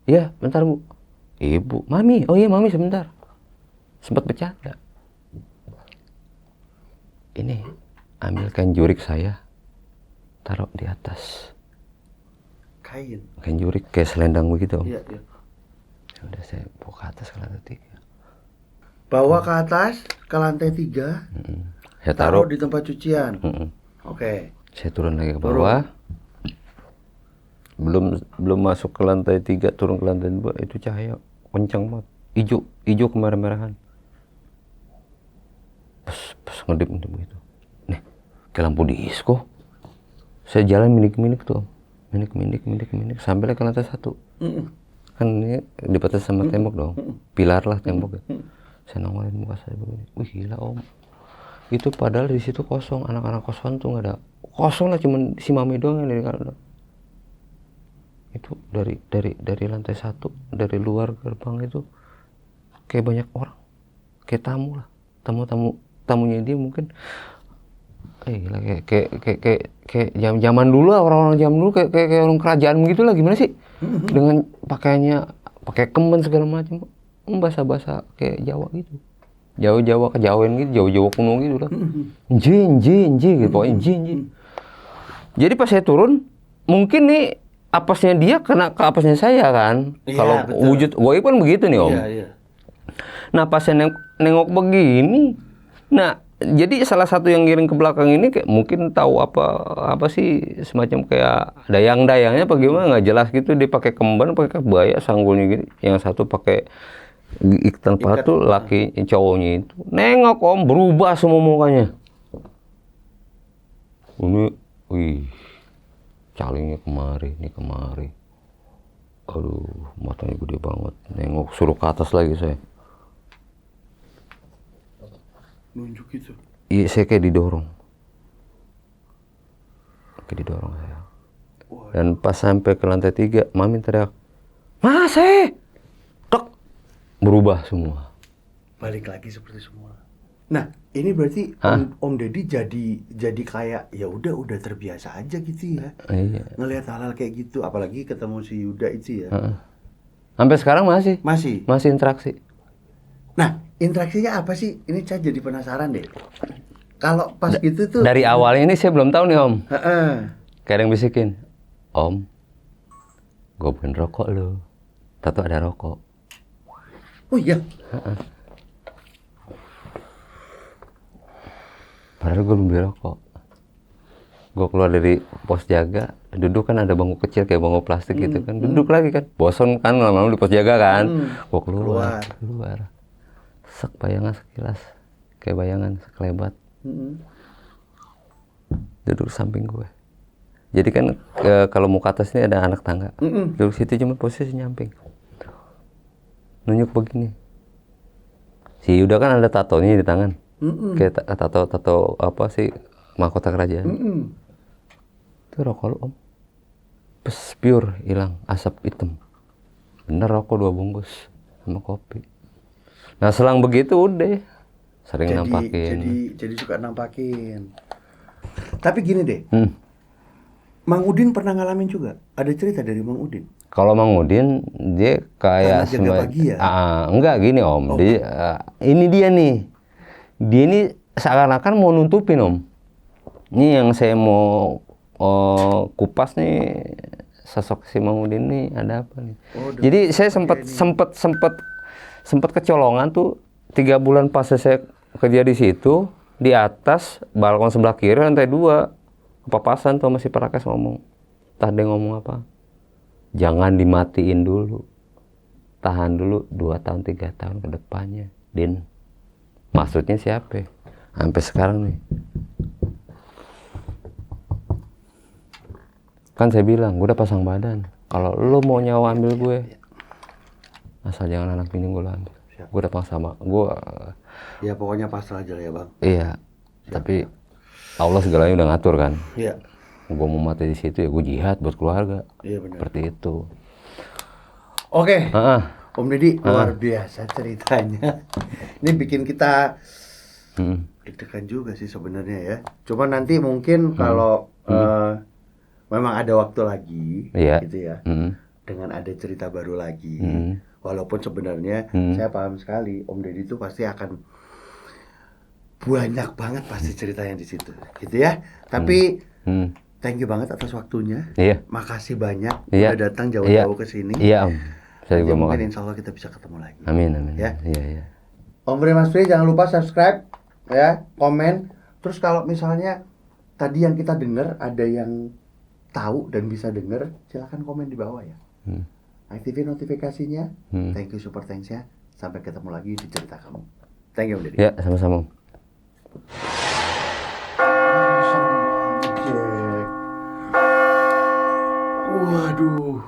Iya, bentar Bu. Ibu, Mami. Oh iya Mami sebentar. Sempat bercanda. Ini, ambilkan jurik saya, taruh di atas. Kain. Kain jurik kayak selendang begitu Om. Iya. Udah saya bawa ke atas ke lantai 3. Bawa ke atas ke lantai 3. Saya Taruh taruh. di tempat cucian. Oke. Saya turun lagi ke bawah. Belum masuk ke lantai 3, turun ke lantai 2, itu cahaya kencang banget. Hijau kemerah-merahan. Pas ngedip gitu. Nih, kayak lampu disco. Saya jalan minik-minik tuh. Minik sampai ke lantai 1. Kan ini dibatasi sama tembok dong. Pilar lah tembok. Saya nongolin muka saya begini. Wih gila Om. Itu padahal di situ kosong, anak-anak kosan tuh nggak ada. Kosong lah, cuman si Mami doang yang dari kantor. Itu dari lantai 1, dari luar gerbang itu kayak banyak orang, kayak tamu lah, tamunya dia mungkin gila, kayak zaman dulu lah, orang-orang zaman dulu kayak orang kerajaan begitu lah, gimana sih? Dengan pakaiannya pakai kemben segala macam, bahasa kayak Jawa gitu. Jawa kejawen gitu, Jawa kuno gitu lah. Jin gitu, pokoknya jin. Jadi pas saya turun, mungkin nih apesnya dia kena ke apesnya saya kan. Iya, Kalau betul. wujud goib kan begitu nih Om. Iya. Nah pas saya nengok begini, nah jadi salah satu yang ngiring ke belakang ini kayak mungkin tahu apa sih, semacam kayak dayang-dayangnya apa gimana nggak jelas gitu. Dia pakai kemban, pakai kebaya, sanggulnya gitu. Yang satu pakai ikan patu, laki cowoknya itu nengok Om, berubah semua mukanya. Ini, wih, calingnya kemari. Aduh, matanya gede banget. Nengok, suruh ke atas lagi saya. Nunjuk gitu. Iya, saya kayak didorong saya. Dan pas sampai ke lantai 3, Mami teriak, Mas, tek, berubah semua. Balik lagi seperti semula. Nah, ini berarti Om Deddy jadi kayak ya udah terbiasa aja gitu ya. Iya. Ngelihat hal-hal kayak gitu, apalagi ketemu si Yuda itu ya. Sampai sekarang masih interaksi. Nah, interaksinya apa sih? Ini saya jadi penasaran deh. Kalau pas gitu tuh Dari awalnya ini saya belum tahu nih Om. Heeh. Kayak ada yang bisikin, Om, gue pengen rokok lo. Tato ada rokok. Oh iya. Padahal gue belum beli rokok. Gue keluar dari pos jaga, duduk kan ada bangku kecil kayak bangku plastik gitu kan. Duduk lagi kan, bosan kan lama-lama di pos jaga kan. Gue keluar. Sek bayangan sekilas, kayak bayangan sekelebat. Duduk samping gue. Jadi kan kalau mau ke atas ini ada anak tangga. Duduk situ cuma posisi nyamping. Nunjuk begini. Si Yuda kan ada tatonya di tangan. Kayak tato apa sih, mahkota kerajaan. Itu rokok lu Om. Pure hilang, asap hitam. Bener rokok 2 bungkus sama kopi. Nah selang begitu udah sering nampakin. Jadi suka nampakin. Tapi gini deh. Mang Udin pernah ngalamin juga. Ada cerita dari Mang Udin. Kalau Mang Udin dia kayak jaga pagi ya? Enggak gini Om. Dia ini dia nih. Dia ini seakan-akan mau nutupin Om. Ini yang saya mau kupas nih, sosok si Mahmudin nih ada apa nih? Jadi saya sempat kecolongan tuh 3 bulan pas saya kerja di situ, di atas balkon sebelah kiri lantai 2 kepapasan tuh masih Parakas ngomong. Entah dia ngomong apa. Jangan dimatiin dulu. Tahan dulu 2 tahun 3 tahun ke depannya, Din. Maksudnya siapa? Sampai sekarang nih. Kan saya bilang, gue udah pasang badan. Kalau lo mau nyawa ambil gue, asal jangan anak bini gue lo ambil. Gue udah pasang sama gue. Ya pokoknya pasrah aja ya bang. Iya. Tapi Allah segalanya udah ngatur kan. Iya. Gue mau mati di situ ya gue jihad buat keluarga. Iya benar. Seperti itu. Oke. Ah. Om Deddy luar biasa ceritanya. Ini bikin kita deg-degan juga sih sebenarnya ya. Cuma nanti mungkin kalau memang ada waktu lagi, gitu ya, dengan ada cerita baru lagi. Walaupun sebenarnya saya paham sekali, Om Deddy itu pasti akan banyak banget pasti ceritanya di situ, gitu ya. Tapi thank you banget atas waktunya. Iya. Makasih banyak Iya. udah datang jauh-jauh ke sini. Iya Om. Saya juga mau. Mungkin insya Allah kita bisa ketemu lagi. Amin amin. Ya. Iya. Om Bre Mas Pri jangan lupa subscribe ya, komen. Terus kalau misalnya tadi yang kita dengar ada yang tahu dan bisa dengar, silahkan komen di bawah ya. Aktifin notifikasinya. Thank you, super thanks ya. Sampai ketemu lagi di cerita kamu. Thank you Om Deddy. Ya sama-sama. Waduh.